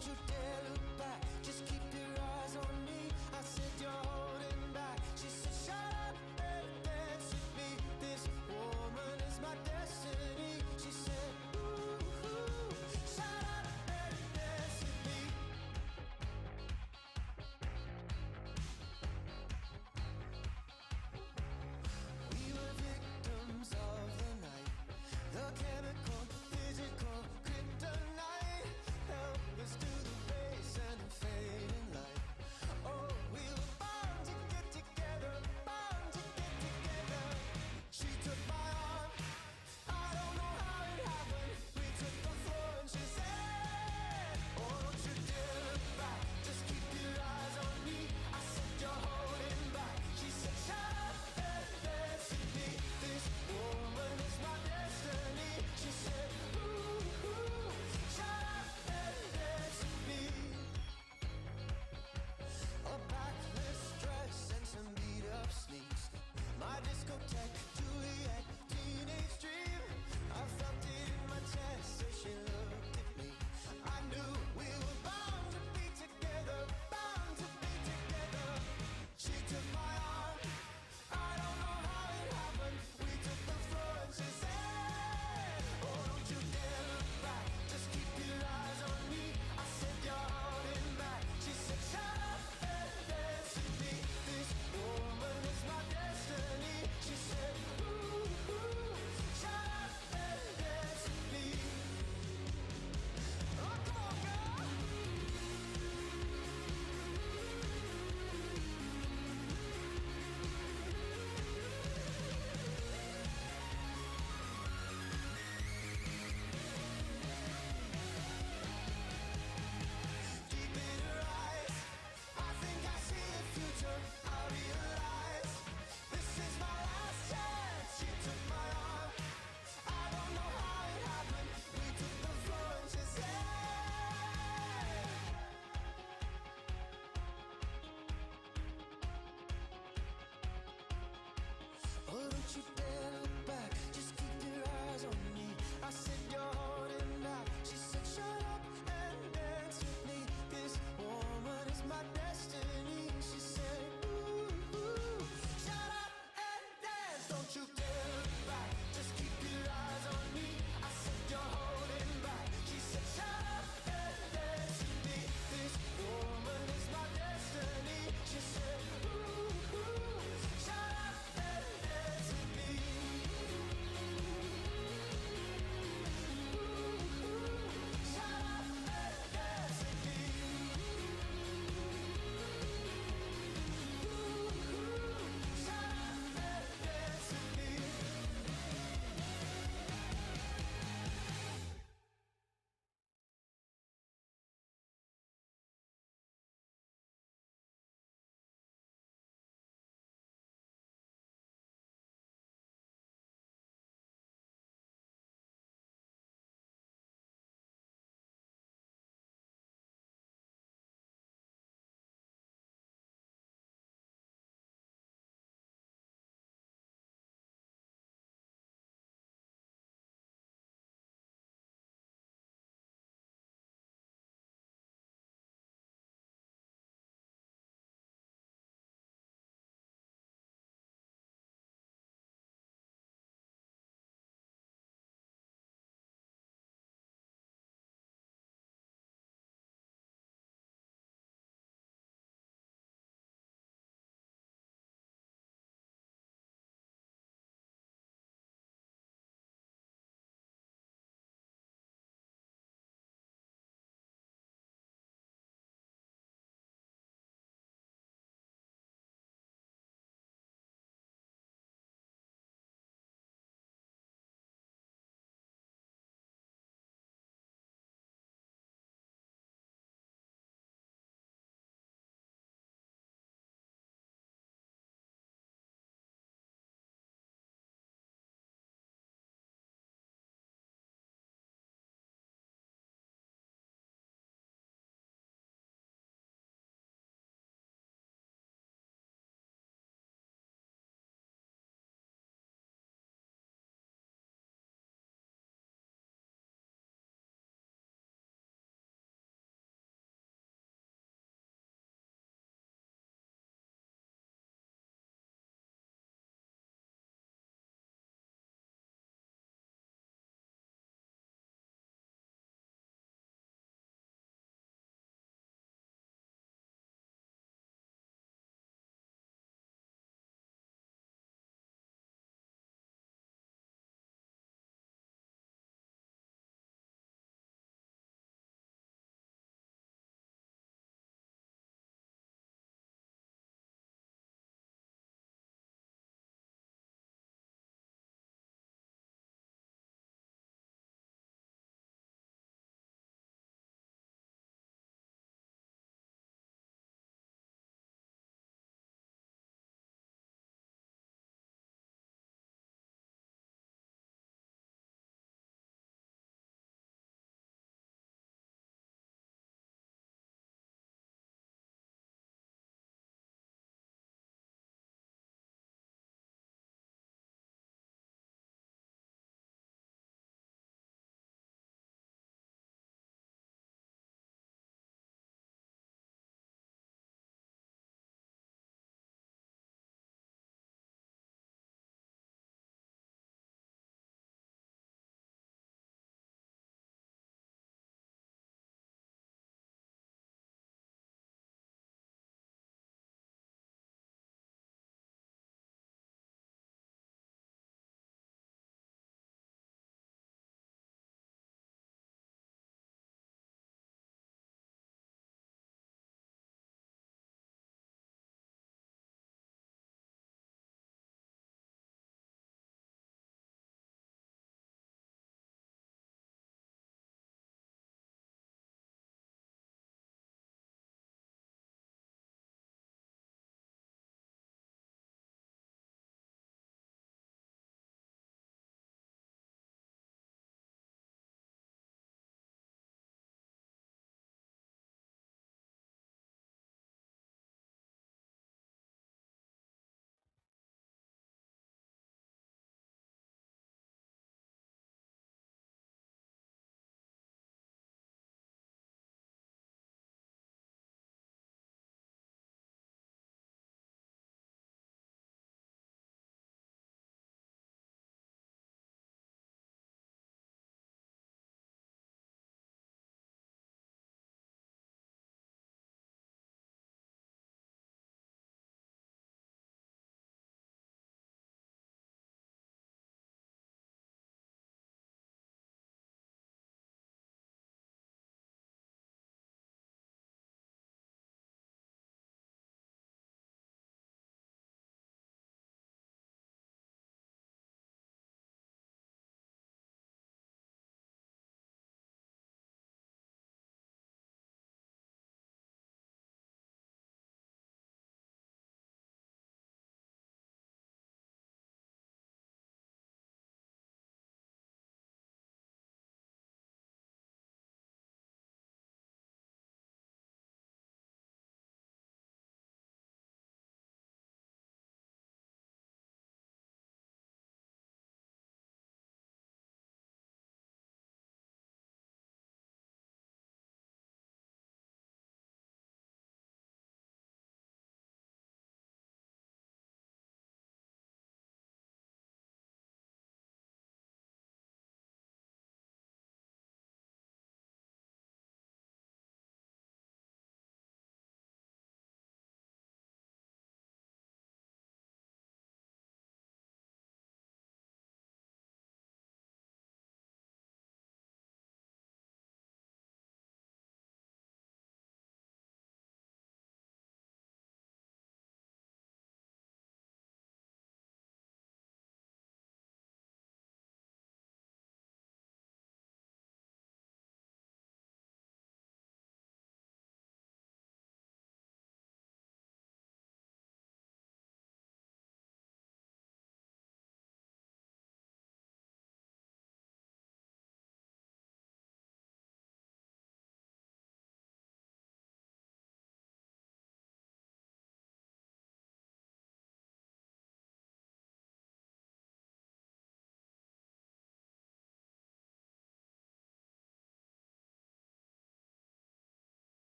don't you dare look back, just keep your eyes on me. I said you're holding back. She said shut up and dance with me. This woman is my destiny. She said ooh, shut up and dance with me. We were victims of the night, the chemical, physical, kryptonite. Help us to the base and the fading light. Oh, we were bound to get together, bound to get together. She took my arm, I don't know how it happened. We took the floor and she said, oh, don't you dare look back, just keep your eyes on me. I said you're holding back. She said shut up and dance with me. This woman is my destiny. She said ooh, shut up and dance with me. A backless dress and some beat up sneaks. My discotheque, Juliet, teenage dream. I felt it in my chest as she looked at me. I knew we were bound to be together, bound to be together. She took my arm, I don't know how it happened. We took the floor and she said, oh, don't you dare look back, just keep your eyes on me. I said you're holding back. She said shut up and dance with me. This woman is my destiny. She said ooh, shut up and dance with me. Oh, come on, girl. Deep in her eyes, I think I see the future. I realize this is my last chance. She took my arm, I don't know how it happened. We took the floor and she said, oh, don't you dare look back, just keep your eyes on me. I said you're holding back. She said shut up and dance with me. This woman is my destiny. She said ooh, shut up and dance. Don't you dare look back, just keep your eyes on me. I said you're holding back. She said shut up and dance with me. This woman is my destiny. She said ooh, shut up and dance with me. Shut up and dance with me. Shut up and dance with me.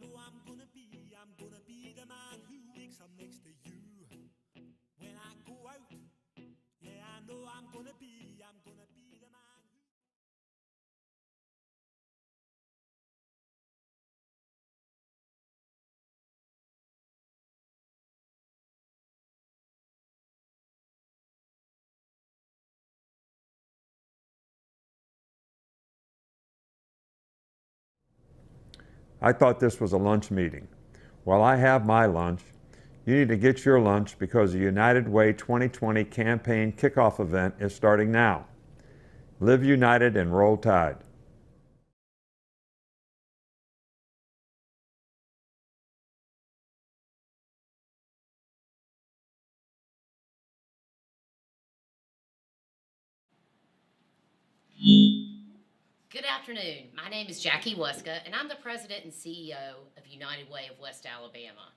know I'm gonna be the man who wakes up next to you when I go out. Yeah, I know I'm gonna be the man who... I thought this was a lunch meeting. While I have my lunch, you need to get your lunch because the United Way 2020 campaign kickoff event is starting now. Live united and roll tide. Good afternoon. My name is Jackie Wuska, and I'm the President and CEO of United Way of West Alabama.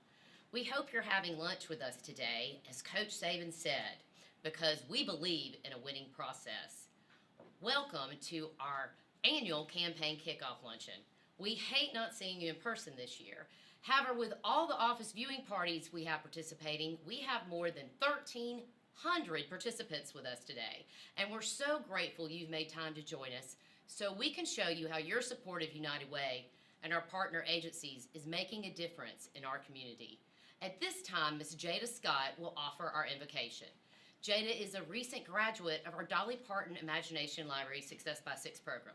We hope you're having lunch with us today, as Coach Saban said, because we believe in a winning process. Welcome to our annual campaign kickoff luncheon. We hate not seeing you in person this year. However, with all the office viewing parties we have participating, we have more than 1,300 participants with us today, and we're so grateful you've made time to join us so we can show you how your support of United Way and our partner agencies is making a difference in our community. At this time, Ms. Jada Scott will offer our invocation. Jada is a recent graduate of our Dolly Parton Imagination Library Success by Six program.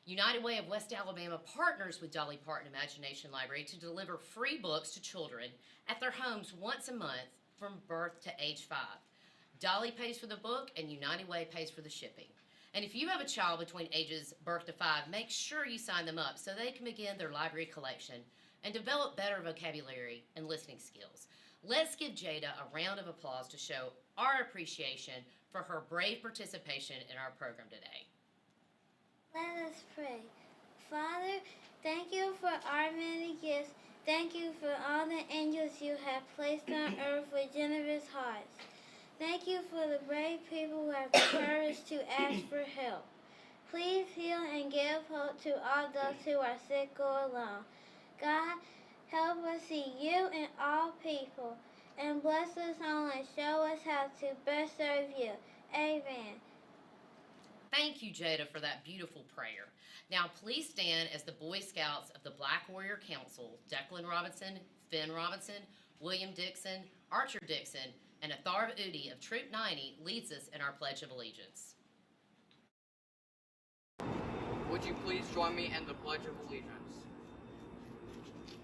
United Way of West Alabama partners with Dolly Parton Imagination Library to deliver free books to children at their homes once a month from birth to age 5. Dolly pays for the book and United Way pays for the shipping. And if you have a child between ages birth to 5, make sure you sign them up so they can begin their library collection and develop better vocabulary and listening skills. Let's give Jada a round of applause to show our appreciation for her brave participation in our program today. Let us pray. Father, thank you for our many gifts. Thank you for all the angels you have placed on earth with generous hearts. Thank you for the brave people who have the courage to ask for help. Please heal and give hope to all those who are sick or alone. God, help us see you in all people, and bless us all and show us how to best serve you. Amen. Thank you, Jada, for that beautiful prayer. Now, please stand as the Boy Scouts of the Black Warrior Council, Declan Robinson, Finn Robinson, William Dixon, Archer Dixon, and Atharv Udi of Troop 90 leads us in our Pledge of Allegiance. Would you please join me in the Pledge of Allegiance?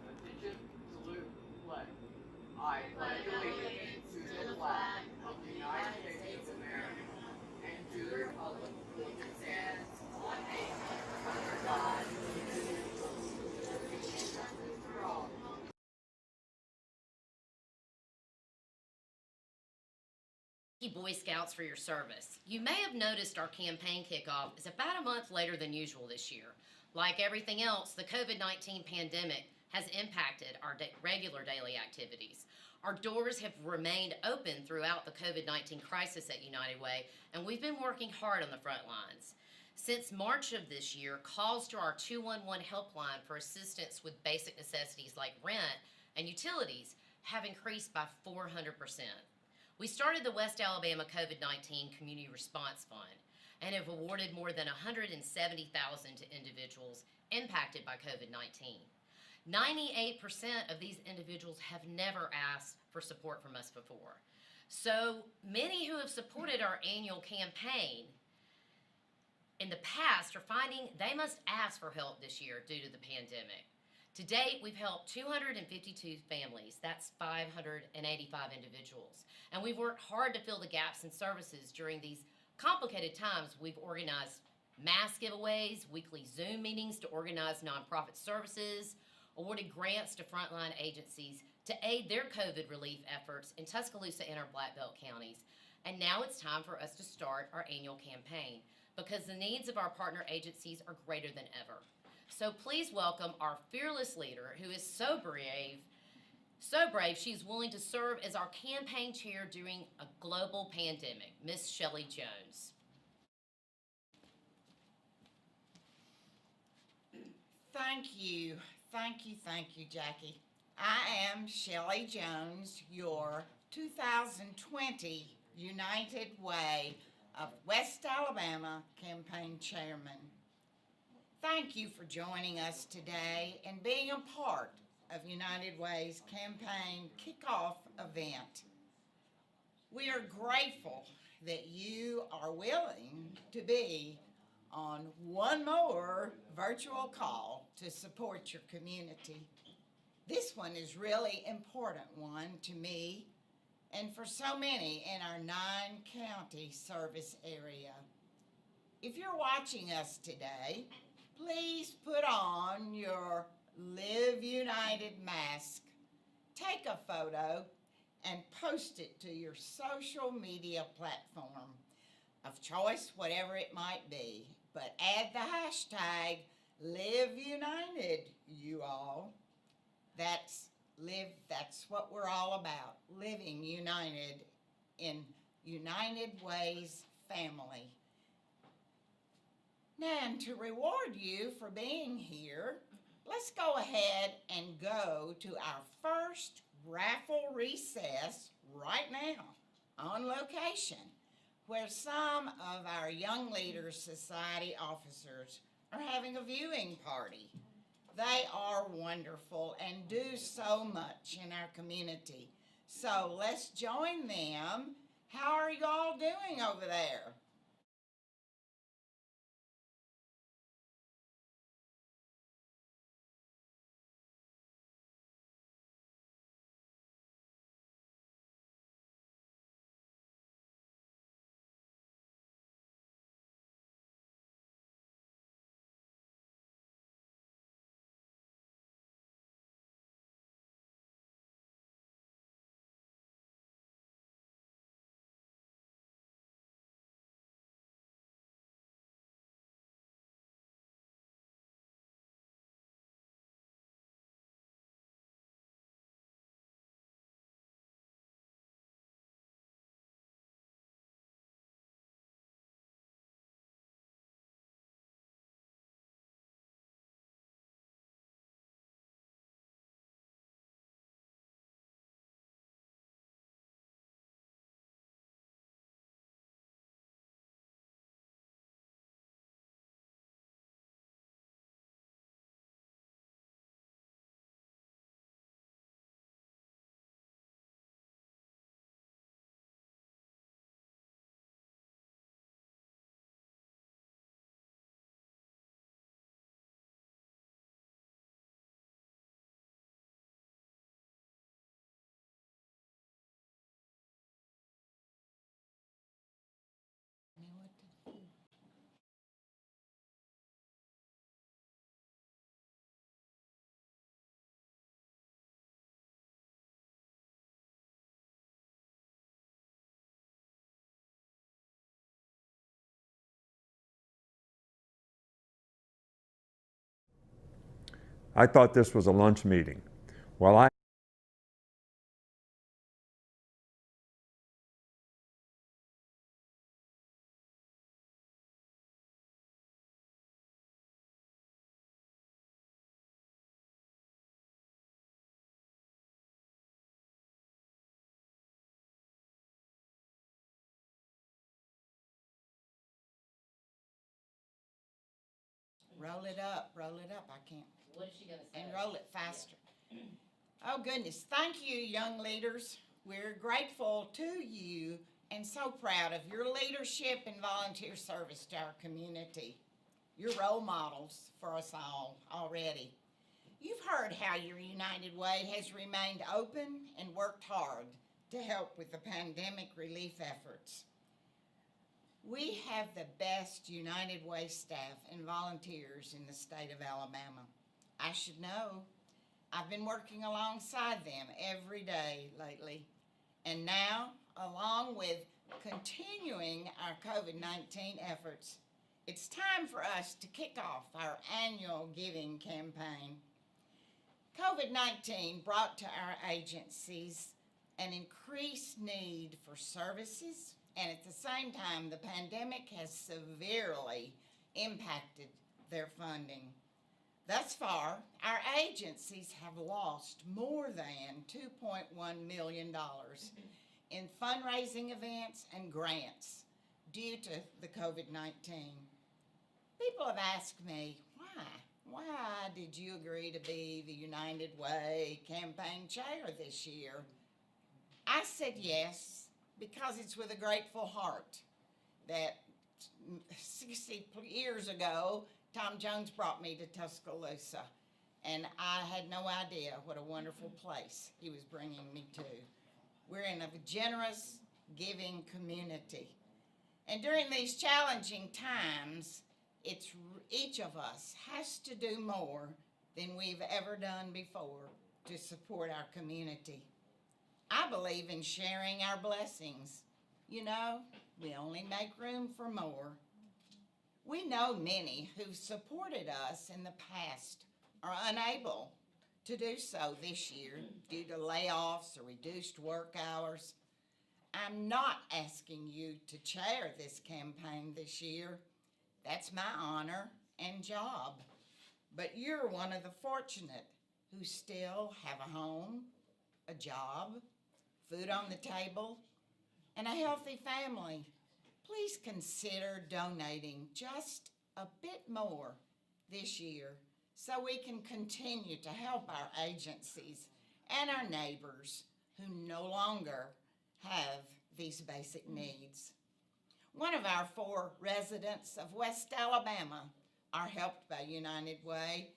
Attention, salute, flag. I pledge allegiance to the flag of the United States of America and to the republic which stands one nation under God, indivisible, with justice for all. Thank you, Boy Scouts, for your service. You may have noticed our campaign kickoff is about a month later than usual this year. Like everything else, the COVID-19 pandemic has impacted our regular daily activities. Our doors have remained open throughout the COVID-19 crisis at United Way, and we've been working hard on the front lines. Since March of this year, calls to our 211 helpline for assistance with basic necessities like rent and utilities have increased by 400%. We started the West Alabama COVID-19 Community Response Fund and have awarded more than $170,000 to individuals impacted by COVID-19. 98% of these individuals have never asked for support from us before. So many who have supported our annual campaign in the past are finding they must ask for help this year due to the pandemic. To date, we've helped 252 families, that's 585 individuals, and we've worked hard to fill the gaps in services during these complicated times. We've organized mass giveaways, weekly Zoom meetings to organize nonprofit services, awarded grants to frontline agencies to aid their COVID relief efforts in Tuscaloosa and our Black Belt counties. And now it's time for us to start our annual campaign because the needs of our partner agencies are greater than ever. So please welcome our fearless leader who is so brave she's willing to serve as our campaign chair during a global pandemic, Miss Shelley Jones. Thank you. Thank you, Jackie. I am Shelley Jones, your 2020 United Way of West Alabama campaign chairman. Thank you for joining us today and being a part of United Way's campaign kickoff event. We are grateful that you are willing to be on one more virtual call to support your community. This one is really important one to me and for so many in our 9-county service area. If you're watching us today, please put on your Live United mask, take a photo, and post it to your social media platform of choice, whatever it might be. But add the hashtag Live United, you all. That's what we're all about, living united in United Way's family. Now, and to reward you for being here, let's go ahead and go to our first raffle recess right now on location, where some of our Young Leaders Society officers are having a viewing party. They are wonderful and do so much in our community. So let's join them. How are you all doing over there? I thought this was a lunch meeting. Well, Roll it up, I can't. What is she gonna say? And roll it faster. Oh goodness, thank you, young leaders. We're grateful to you and so proud of your leadership and volunteer service to our community. You're role models for us all already. You've heard how your United Way has remained open and worked hard to help with the pandemic relief efforts. We have the best United Way staff and volunteers in the state of Alabama. I should know. I've been working alongside them every day lately. And now, along with continuing our COVID-19 efforts, it's time for us to kick off our annual giving campaign. COVID-19 brought to our agencies an increased need for services, and at the same time, the pandemic has severely impacted their funding. Thus far, our agencies have lost more than $2.1 million in fundraising events and grants due to the COVID-19. People have asked me, why did you agree to be the United Way campaign chair this year? I said yes, because it's with a grateful heart that 60 years ago, Tom Jones brought me to Tuscaloosa, and I had no idea what a wonderful place he was bringing me to. We're in a generous, giving community. And during these challenging times, each of us has to do more than we've ever done before to support our community. I believe in sharing our blessings. You know, we only make room for more. We know many who've supported us in the past are unable to do so this year due to layoffs or reduced work hours. I'm not asking you to chair this campaign this year. That's my honor and job. But you're one of the fortunate who still have a home, a job, food on the table, and a healthy family. Please consider donating just a bit more this year so we can continue to help our agencies and our neighbors who no longer have these basic needs. One of our 4 residents of West Alabama are helped by United Way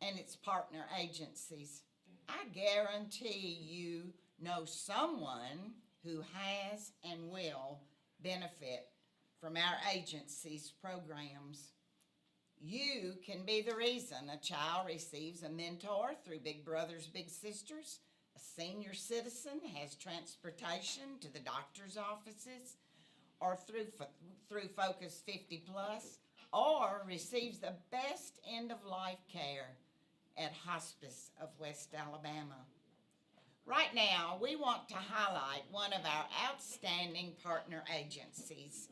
and its partner agencies. I guarantee you know someone who has and will benefit from our agency's programs. You can be the reason a child receives a mentor through Big Brothers Big Sisters, a senior citizen has transportation to the doctor's offices, or through Focus 50 Plus, or receives the best end-of-life care at Hospice of West Alabama. Right now, we want to highlight one of our outstanding partner agencies.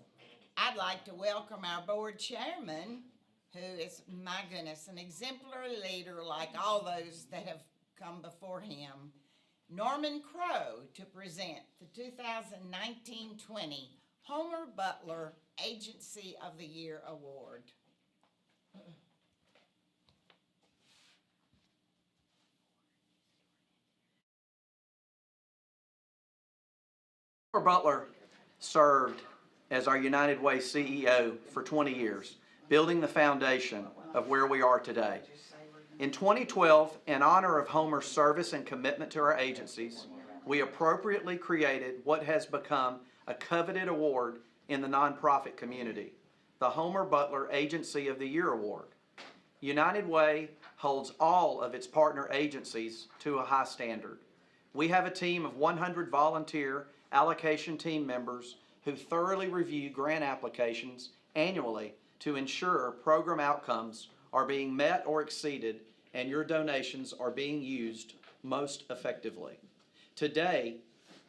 I'd like to welcome our board chairman, who is, my goodness, an exemplary leader like all those that have come before him, Norman Crow, to present the 2019-20 Homer Butler Agency of the Year Award. Homer Butler served as our United Way CEO for 20 years, building the foundation of where we are today. In 2012, in honor of Homer's service and commitment to our agencies, we appropriately created what has become a coveted award in the nonprofit community, the Homer Butler Agency of the Year Award. United Way holds all of its partner agencies to a high standard. We have a team of 100 volunteer allocation team members who thoroughly review grant applications annually to ensure program outcomes are being met or exceeded and your donations are being used most effectively. Today,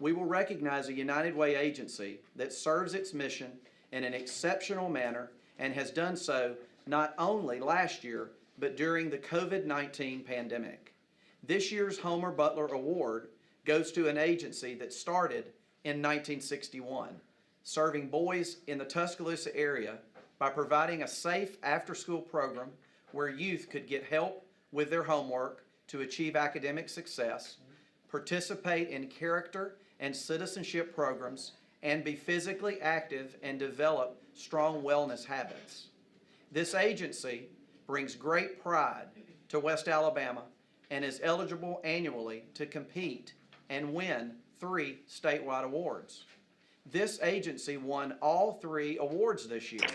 we will recognize a United Way agency that serves its mission in an exceptional manner and has done so not only last year, but during the COVID-19 pandemic. This year's Homer Butler Award goes to an agency that started in 1961, serving boys in the Tuscaloosa area by providing a safe after-school program where youth could get help with their homework to achieve academic success, participate in character and citizenship programs, and be physically active and develop strong wellness habits. This agency brings great pride to West Alabama and is eligible annually to compete and win 3 statewide awards. This agency won all 3 awards this year.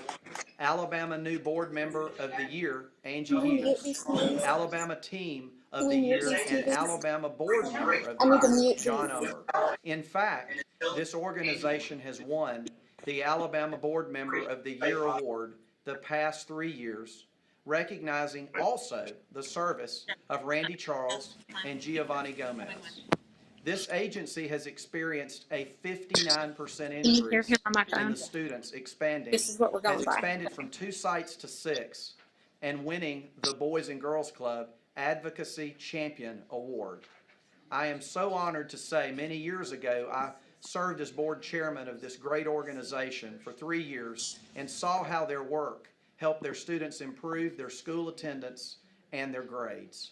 Alabama New Board Member of the Year, Angie Hughes, Alabama Team of the Year, and Alabama Board Member of the Year, John Omer. In fact, this organization has won the Alabama Board Member of the Year Award the past 3 years, recognizing also the service of Randy Charles and Giovanni Gomez. This agency has experienced a 59% increase in the students expanding. This is what we're going has by. expanded from 2 sites to 6. and winning the Boys and Girls Club Advocacy Champion Award. I am so honored to say many years ago I served as board chairman of this great organization for 3 years and saw how their work helped their students improve their school attendance and their grades.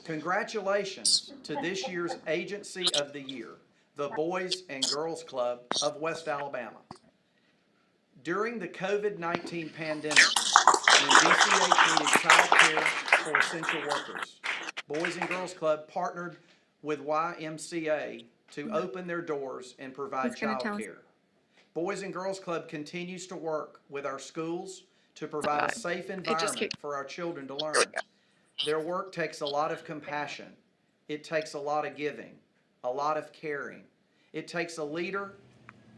Congratulations to this year's Agency of the Year, the Boys and Girls Club of West Alabama. During the COVID-19 pandemic, when DCH needed child care for essential workers, Boys and Girls Club partnered with YMCA to open their doors and provide child care. Boys and Girls Club continues to work with our schools to provide a safe environment for our children to learn. Their work takes a lot of compassion. It takes a lot of giving, a lot of caring. It takes a leader,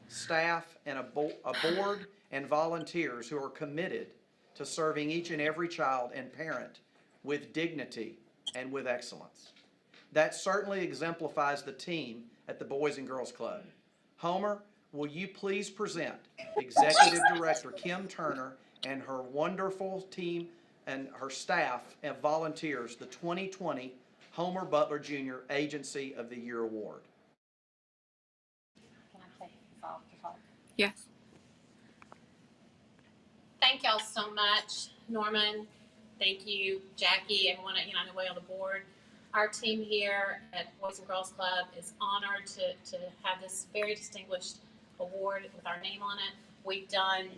staff, and a board and volunteers who are committed to serving each and every child and parent with dignity and with excellence. That certainly exemplifies the team at the Boys and Girls Club. Homer, will you please present Executive Director Kim Turner and her wonderful team and her staff and volunteers the 2020 Homer Butler Jr. Agency of the Year Award. Yes. Thank y'all so much, Norman. Thank you, Jackie, everyone at United Way on the board. Our team here at Boys and Girls Club is honored to have this very distinguished award with our name on it. We've done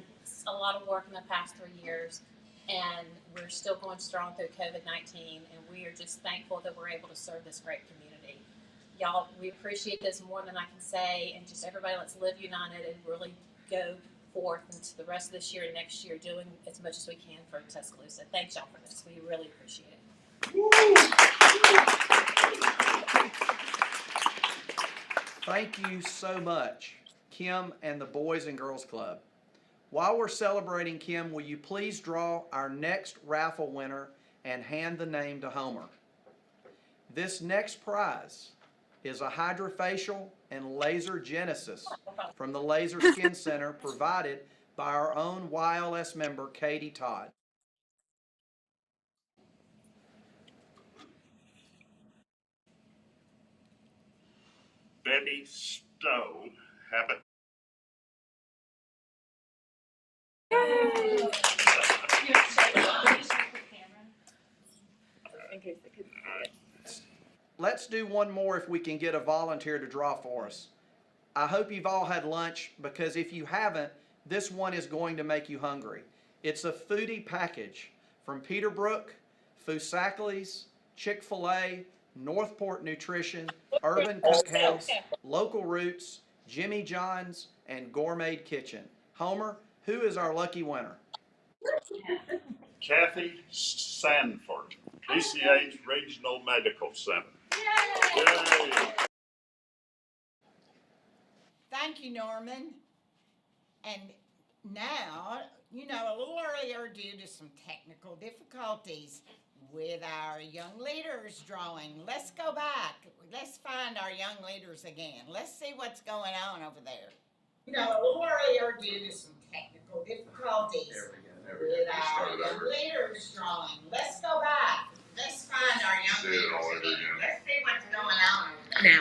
a lot of work in the past 3 years, and we're still going strong through COVID-19, and we are just thankful that we're able to serve this great community. Y'all, we appreciate this more than I can say, and just everybody, let's live united and really go forth into the rest of this year and next year doing as much as we can for Tuscaloosa. Thanks y'all for this. We really appreciate it. Thank you so much, Kim and the Boys and Girls Club. While we're celebrating Kim, will you please draw our next raffle winner and hand the name to Homer? This next prize is a hydrofacial and laser genesis from the Laser Skin Center provided by our own YLS member, Katie Todd. Betty Stone, habit. Let's do one more if we can get a volunteer to draw for us. I hope you've all had lunch, because if you haven't, this one is going to make you hungry. It's a foodie package from Peterbrook, Foosackly's, Chick-fil-A, Northport Nutrition, Urban Cookhouse, Local Roots, Jimmy John's, and Gourmet Kitchen. Homer, who is our lucky winner? Kathy Sanford, DCH Regional Medical Center. Yay! Thank you, Norman. And now, a little earlier, due to some technical difficulties with our young leaders drawing, let's go back. Let's find our young leaders again. Let's see what's going on over there. A little earlier, due to some technical difficulties with our young leaders drawing, let's go back. Let's find our young leaders again. Let's see what's going on over there. Now.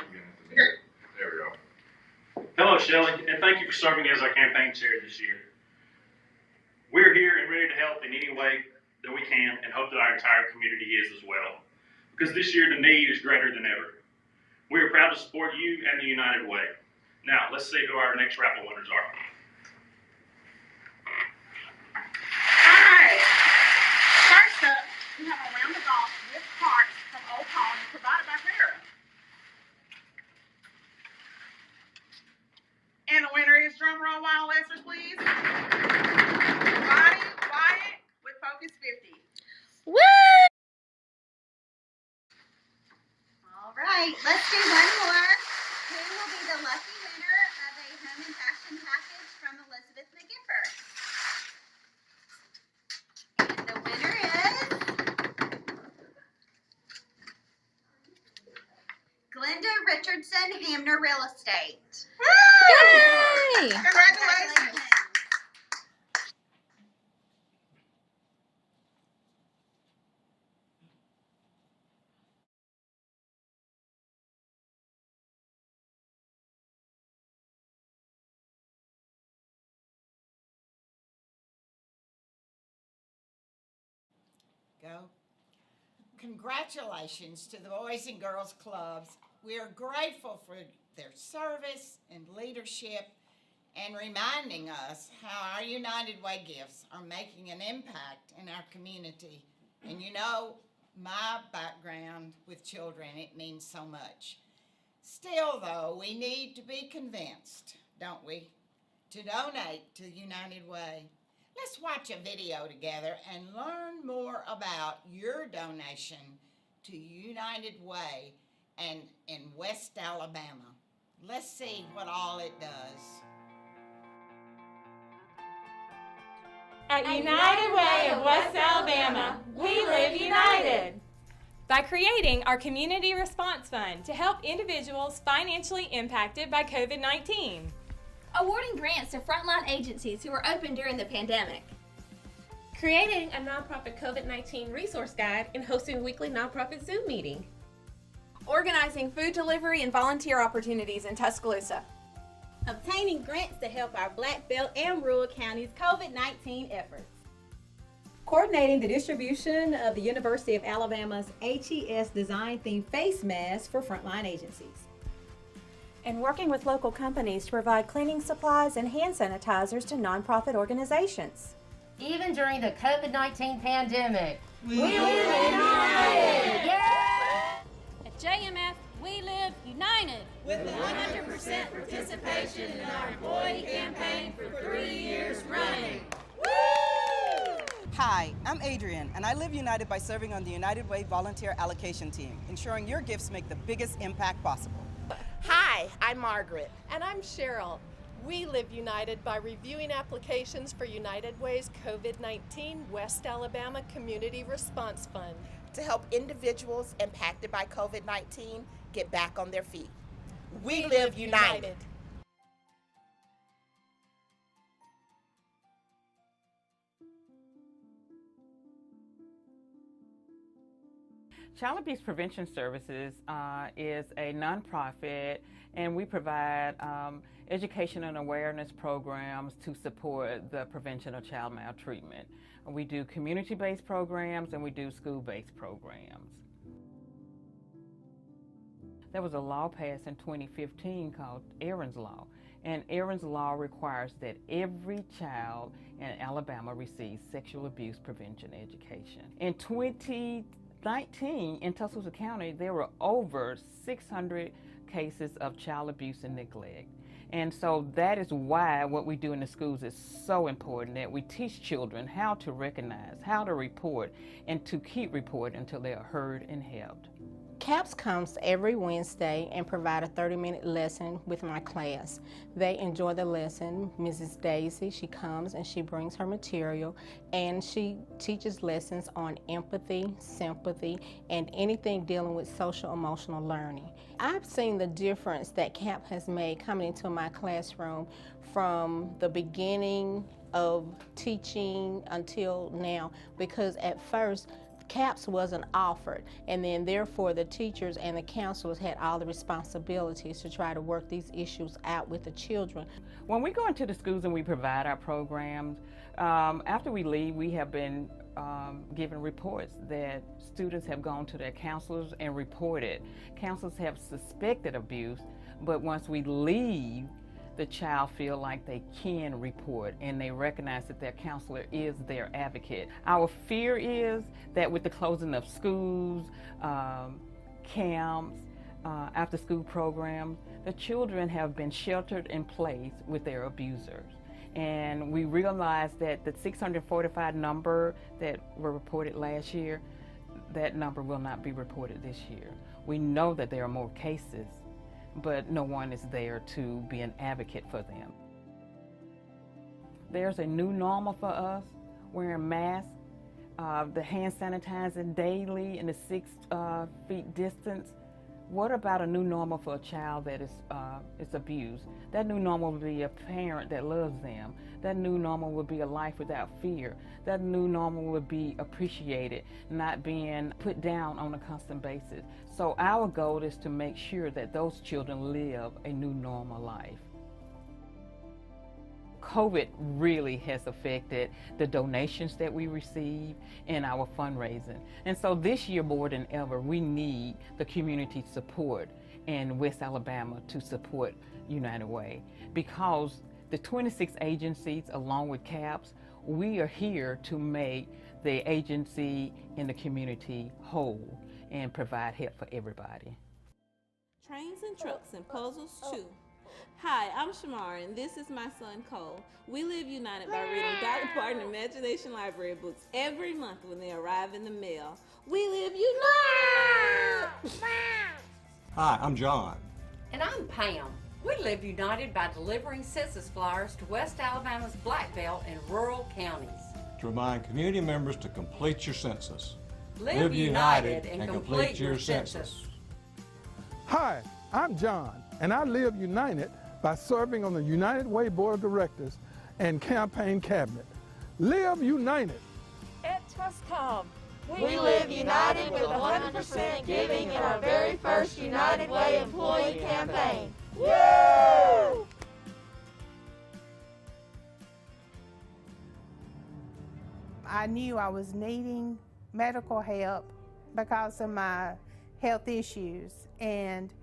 There we go. Hello, Shelley, and thank you for serving as our campaign chair this year. We're here and ready to help in any way that we can, and hope that our entire community is as well. Because this year the need is greater than ever. We are proud to support you and the United Way. Now, let's see who our next raffle winners are. All right. First up, we have a round of golf with parts from Old Colony provided by Vera. And the winner is, drum roll, wild Lessers, please. Bonnie Wyatt with Focus 50. Woo! All right, let's do one more. Who will be the lucky winner of a home and fashion package from Elizabeth McGifford? And the winner is Glenda Richardson, Hamner Real Estate. Yay! Congratulations. Go. Congratulations to the Boys and Girls Clubs. We are grateful for their service and leadership and reminding us how our United Way gifts are making an impact in our community. And you know, my background with children, it means so much. Still, though, we need to be convinced, don't we, to donate to United Way. Let's watch a video together and learn more about your donation to United Way and in West Alabama. Let's see what all it does. At United Way of West Alabama, we live united. By creating our Community Response Fund to help individuals financially impacted by COVID-19. Awarding grants to frontline agencies who were open during the pandemic. Creating a nonprofit COVID-19 resource guide and hosting a weekly nonprofit Zoom meeting. Organizing food delivery and volunteer opportunities in Tuscaloosa. Obtaining grants to help our Black Belt and rural counties' COVID-19 efforts. Coordinating the distribution of the University of Alabama's HES design-themed face masks for frontline agencies. And working with local companies to provide cleaning supplies and hand sanitizers to nonprofit organizations. Even during the COVID-19 pandemic, we live united! Yeah! At JMF, we live united! With 100% participation in our employee campaign for 3 years running. Woo! Hi, I'm Adrian, and I live united by serving on the United Way Volunteer Allocation Team, ensuring your gifts make the biggest impact possible. Hi, I'm Margaret. And I'm Cheryl. We live united by reviewing applications for United Way's COVID-19 West Alabama Community Response Fund to help individuals impacted by COVID-19 get back on their feet. We live united. Child Abuse Prevention Services is a nonprofit, and we provide education and awareness programs to support the prevention of child maltreatment. We do community-based programs and we do school-based programs. There was a law passed in 2015 called Aaron's Law, and Aaron's Law requires that every child in Alabama receives sexual abuse prevention education. In 2019, in Tuscaloosa County, there were over 600 cases of child abuse and neglect. And so that is why what we do in the schools is so important, that we teach children how to recognize, how to report, and to keep reporting until they are heard and helped. CAPS comes every Wednesday and provide a 30-minute lesson with my class. They enjoy the lesson. Mrs. Daisy, she comes and she brings her material and she teaches lessons on empathy, sympathy, and anything dealing with social emotional learning. I've seen the difference that CAP has made coming into my classroom from the beginning of teaching until now, because at first CAPS wasn't offered, and then therefore the teachers and the counselors had all the responsibilities to try to work these issues out with the children. When we go into the schools and we provide our programs, after we leave, we have been given reports that students have gone to their counselors and reported. Counselors have suspected abuse, but once we leave, the child feel like they can report and they recognize that their counselor is their advocate. Our fear is that with the closing of schools, camps, after school programs, the children have been sheltered in place with their abusers. And we realize that the 645 number that were reported last year, that number will not be reported this year. We know that there are more cases, but no one is there to be an advocate for them. There's a new normal for us, wearing masks, the hand sanitizing daily and the 6 feet distance. What about a new normal for a child that is abused? That new normal would be a parent that loves them. That new normal would be a life without fear. That new normal would be appreciated, not being put down on a constant basis. So our goal is to make sure that those children live a new normal life. COVID really has affected the donations that we receive and our fundraising. And so this year more than ever, we need the community support in West Alabama to support United Way, because the 26 agencies along with CAPS, we are here to make the agency and the community whole and provide help for everybody. Trains and trucks and puzzles too. Hi, I'm Shamara and this is my son Cole. We live united by reading Dolly Parton Imagination Library books every month when they arrive in the mail. We live united! Hi, I'm John. And I'm Pam. We live united by delivering census flyers to West Alabama's Black Belt and rural counties. To remind community members to complete your census. Live united and complete your census. Hi, I'm John, and I live united by serving on the United Way Board of Directors and Campaign Cabinet. Live united. At Tuscom, we live united with 100% giving in our very first United Way employee campaign. Woo! I knew I was needing medical help because of my health issues, and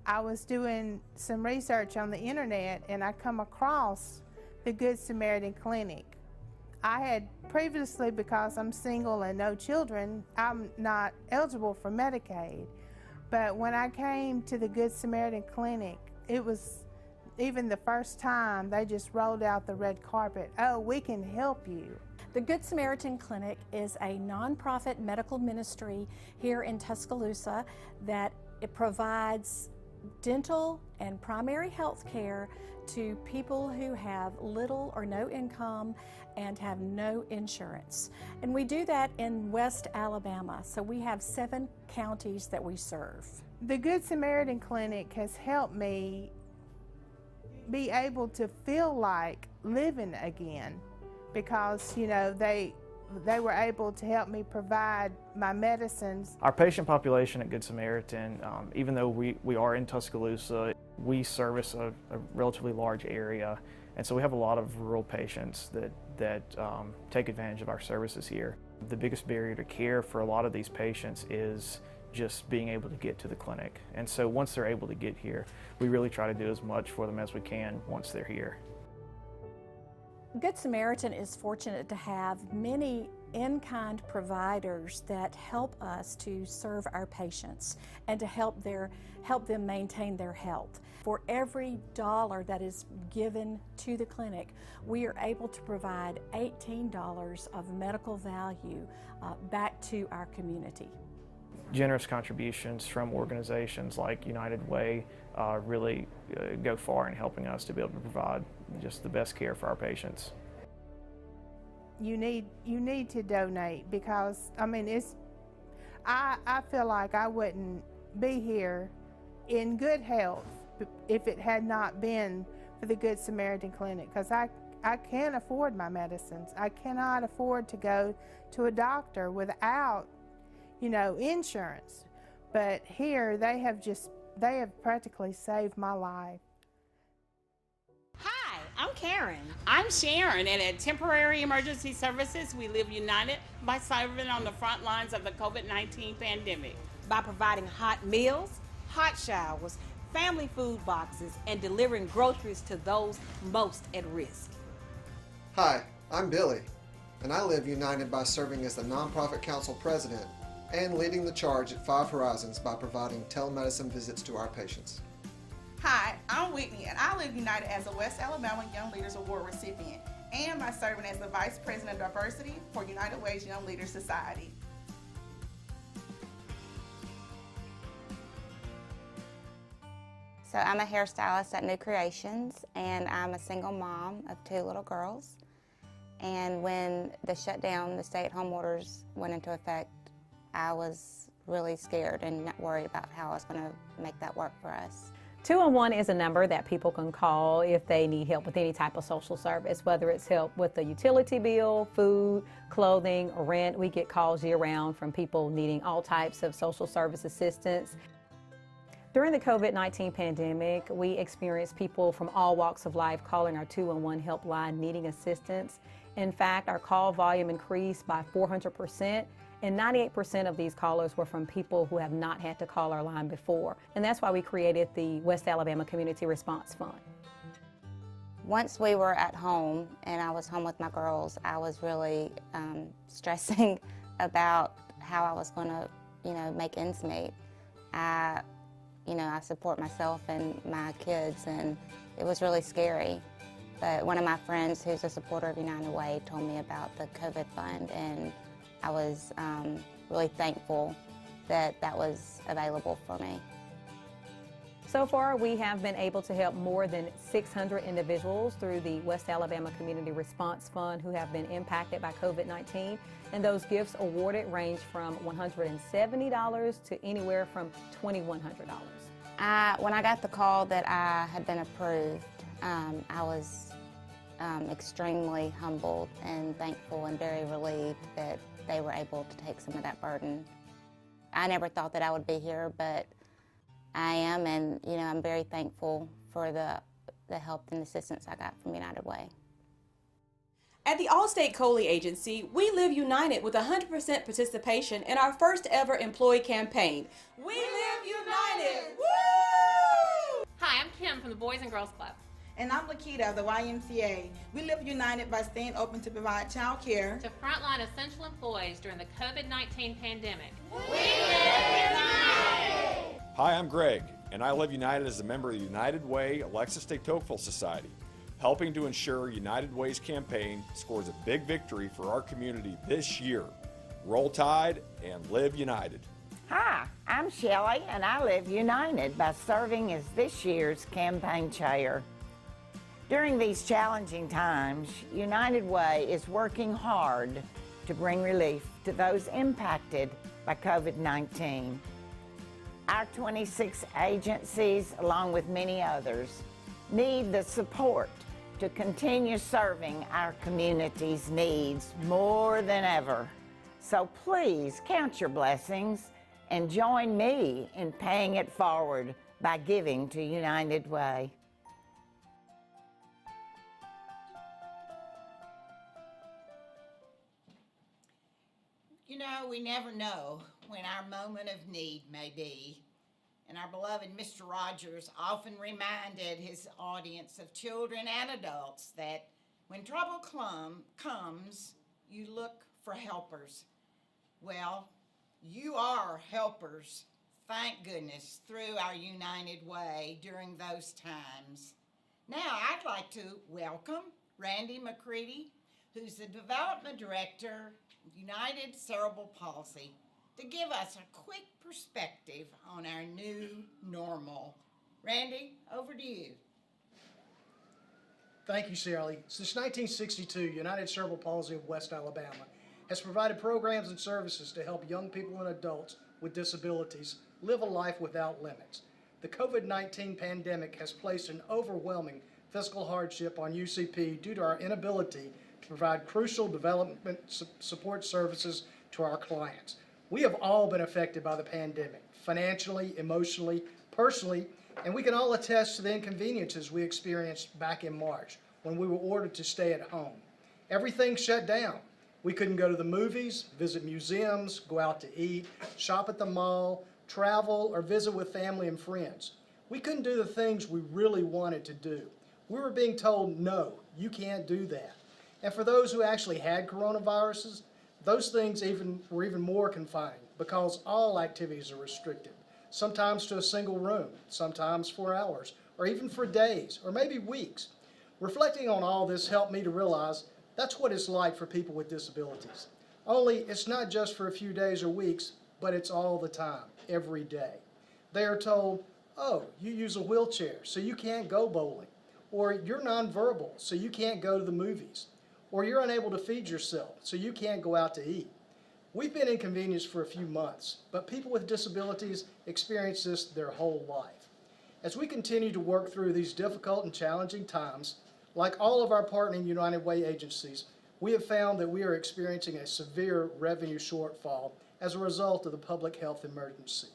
I was doing some research on the internet and I come across the Good Samaritan Clinic. I had previously, because I'm single and no children, I'm not eligible for Medicaid. But when I came to the Good Samaritan Clinic, it was even the first time they just rolled out the red carpet. Oh, we can help you. The Good Samaritan Clinic is a nonprofit medical ministry here in Tuscaloosa that it provides dental and primary health care to people who have little or no income and have no insurance. And we do that in West Alabama, so we have 7 counties that we serve. The Good Samaritan Clinic has helped me be able to feel like living again, because, you know, they were able to help me provide my medicines. Our patient population at Good Samaritan, even though we are in Tuscaloosa, we service a relatively large area, and so we have a lot of rural patients that take advantage of our services here. The biggest barrier to care for a lot of these patients is just being able to get to the clinic. And so once they're able to get here, we really try to do as much for them as we can once they're here. Good Samaritan is fortunate to have many in-kind providers that help us to serve our patients and to help them maintain their health. For every dollar that is given to the clinic, we are able to provide $18 of medical value back to our community. Generous contributions from organizations like United Way really go far in helping us to be able to provide just the best care for our patients. You need to donate, because I mean I feel like I wouldn't be here in good health if it had not been for the Good Samaritan Clinic, because I can't afford my medicines. I cannot afford to go to a doctor without, you know, insurance. But here they have practically saved my life. Hi, I'm Karen. I'm Sharon, and at Temporary Emergency Services, we live united by serving on the front lines of the COVID-19 pandemic. By providing hot meals, hot showers, family food boxes, and delivering groceries to those most at risk. Hi, I'm Billy, and I live united by serving as the Nonprofit Council President and leading the charge at Five Horizons by providing telemedicine visits to our patients. Hi, I'm Whitney, and I live united as a West Alabama Young Leaders Award recipient and by serving as the Vice President of Diversity for United Way's Young Leaders Society. So I'm a hairstylist at New Creations, and I'm a single mom of 2 little girls. And when the shutdown, the stay-at-home orders went into effect, I was really scared and worried about how I was going to make that work for us. 211 is a number that people can call if they need help with any type of social service, whether it's help with the utility bill, food, clothing, or rent. We get calls year-round from people needing all types of social service assistance. During the COVID-19 pandemic, we experienced people from all walks of life calling our 211 helpline needing assistance. In fact, our call volume increased by 400%, and 98% of these callers were from people who have not had to call our line before. And that's why we created the West Alabama Community Response Fund. Once we were at home and I was home with my girls, I was really stressing about how I was going to, make ends meet. I support myself and my kids, and it was really scary. But one of my friends who's a supporter of United Way told me about the COVID fund, and I was really thankful that that was available for me. So far, we have been able to help more than 600 individuals through the West Alabama Community Response Fund who have been impacted by COVID-19. And those gifts awarded range from $170 to anywhere from $2,100. When I got the call that I had been approved, I was extremely humbled and thankful and very relieved that they were able to take some of that burden. I never thought that I would be here, but I am, and I'm very thankful for the help and assistance I got from United Way. At the Allstate Coley Agency, we live united with 100% participation in our first ever employee campaign. We live united! Woo! Hi, I'm Kim from the Boys and Girls Club. And I'm Lakita of the YMCA. We live united by staying open to provide child care to frontline essential employees during the COVID-19 pandemic. We live united! Hi, I'm Greg, and I live united as a member of the United Way Alexis de Tocqueville Society, helping to ensure United Way's campaign scores a big victory for our community this year. Roll Tide and live united. Hi, I'm Shelley, and I live united by serving as this year's campaign chair. During these challenging times, United Way is working hard to bring relief to those impacted by COVID-19. Our 26 agencies, along with many others, need the support to continue serving our community's needs more than ever. So please count your blessings and join me in paying it forward by giving to United Way. We never know when our moment of need may be. And our beloved Mr. Rogers often reminded his audience of children and adults that when trouble comes, you look for helpers. Well, you are helpers, thank goodness, through our United Way during those times. Now, I'd like to welcome Randy McCready, who's the Development Director of United Cerebral Palsy, to give us a quick perspective on our new normal. Randy, over to you. Thank you, Shirley. Since 1962, United Cerebral Palsy of West Alabama has provided programs and services to help young people and adults with disabilities live a life without limits. The COVID-19 pandemic has placed an overwhelming fiscal hardship on UCP due to our inability to provide crucial development support services to our clients. We have all been affected by the pandemic, financially, emotionally, personally, and we can all attest to the inconveniences we experienced back in March when we were ordered to stay at home. Everything shut down. We couldn't go to the movies, visit museums, go out to eat, shop at the mall, travel, or visit with family and friends. We couldn't do the things we really wanted to do. We were being told, no, you can't do that. And for those who actually had coronaviruses, those things were even more confined because all activities are restricted, sometimes to a single room, sometimes for hours, or even for days, or maybe weeks. Reflecting on all this helped me to realize that's what it's like for people with disabilities. Only it's not just for a few days or weeks, but it's all the time, every day. They are told, oh, you use a wheelchair, so you can't go bowling, or you're nonverbal, so you can't go to the movies, or you're unable to feed yourself, so you can't go out to eat. We've been inconvenienced for a few months, but people with disabilities experience this their whole life. As we continue to work through these difficult and challenging times, like all of our partnering United Way agencies, we have found that we are experiencing a severe revenue shortfall as a result of the public health emergency.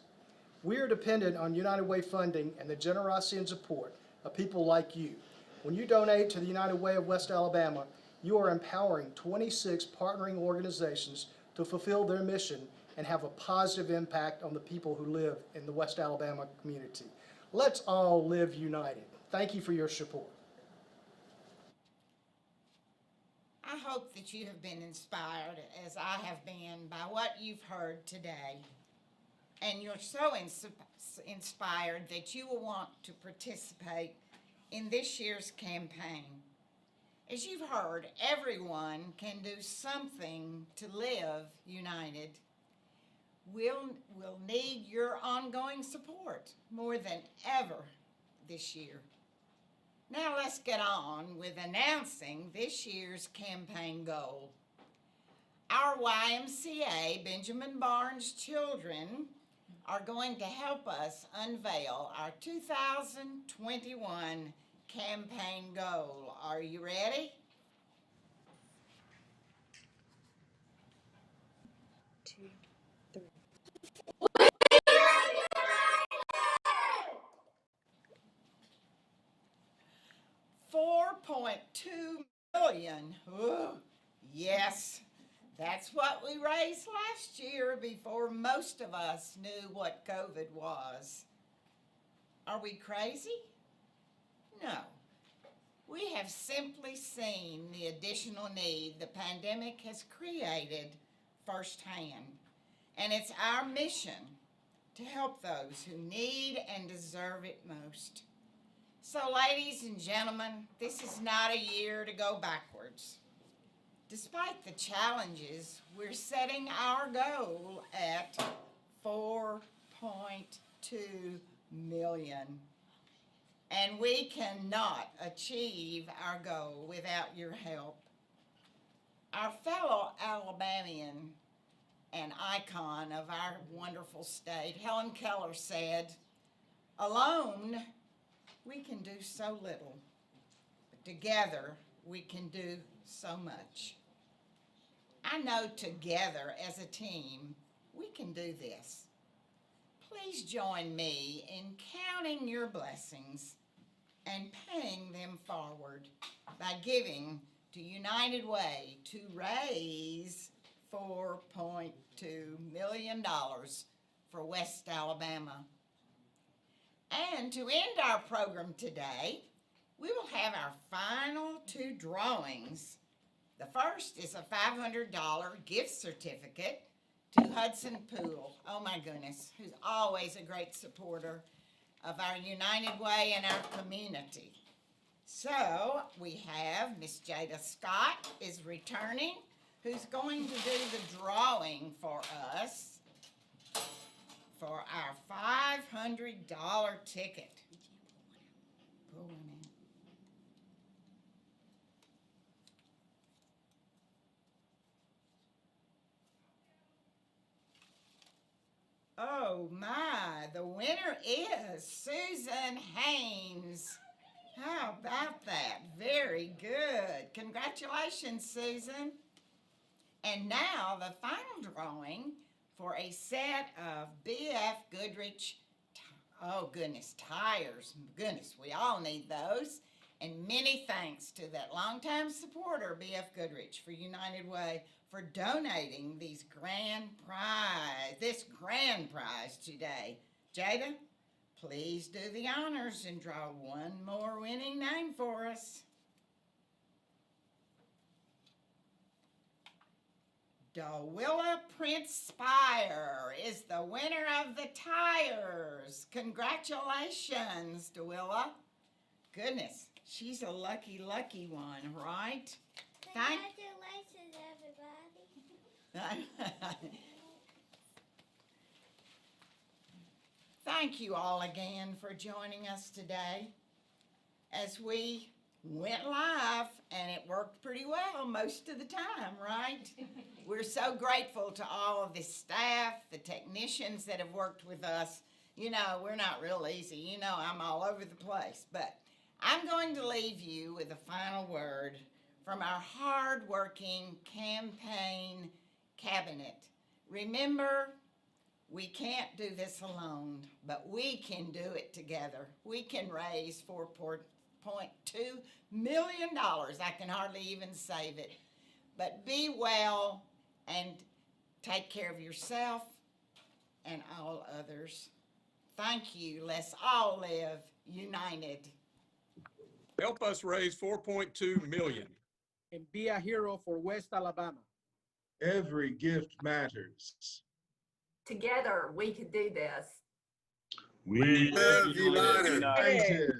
We are dependent on United Way funding and the generosity and support of people like you. When you donate to the United Way of West Alabama, you are empowering 26 partnering organizations to fulfill their mission and have a positive impact on the people who live in the West Alabama community. Let's all live united. Thank you for your support. I hope that you have been inspired, as I have been, by what you've heard today. And you're so inspired that you will want to participate in this year's campaign. As you've heard, everyone can do something to live united. We'll need your ongoing support more than ever this year. Now let's get on with announcing this year's campaign goal. Our YMCA Benjamin Barnes children are going to help us unveil our 2021 campaign goal. Are you ready? 2, 3. $4.2 million. Ooh, yes, that's what we raised last year before most of us knew what COVID was. Are we crazy? No. We have simply seen the additional need the pandemic has created firsthand, and it's our mission to help those who need and deserve it most. So, ladies and gentlemen, this is not a year to go backwards. Despite the challenges, we're setting our goal at $4.2 million. And we cannot achieve our goal without your help. Our fellow Alabamian and icon of our wonderful state, Helen Keller, said, "Alone, we can do so little, but together we can do so much." I know together as a team, we can do this. Please join me in counting your blessings and paying them forward by giving to United Way to raise $4.2 million for West Alabama. And to end our program today, we will have our final 2 drawings. The first is a $500 gift certificate to Hudson Poole, oh my goodness, who's always a great supporter of our United Way and our community. So we have Miss Jada Scott is returning, who's going to do the drawing for us for our $500 ticket. Pull one out. Oh my, the winner is Susan Haynes. How about that? Very good. Congratulations, Susan. And now the final drawing for a set of B.F. Goodrich, oh goodness, tires. Goodness, we all need those. And many thanks to that longtime supporter, B.F. Goodrich, for United Way, for donating this grand prize today. Jada, please do the honors and draw one more winning name for us. DeWilla Prince Spire is the winner of the tires. Congratulations, DeWilla. Goodness, she's a lucky, lucky one, right? Congratulations, everybody. Thank you all again for joining us today as we went live, and it worked pretty well most of the time, right? We're so grateful to all of the staff, the technicians that have worked with us. You know, we're not real easy. You know, I'm all over the place, but I'm going to leave you with a final word from our hard-working campaign cabinet. Remember, We can't do this alone, but we can do it together. We can raise $4.2 million. I can hardly even save it. But be well and take care of yourself and all others. Thank you. Let's all live united. Help us raise $4.2 million. And be a hero for West Alabama. Every gift matters. Together, we can do this. We live united.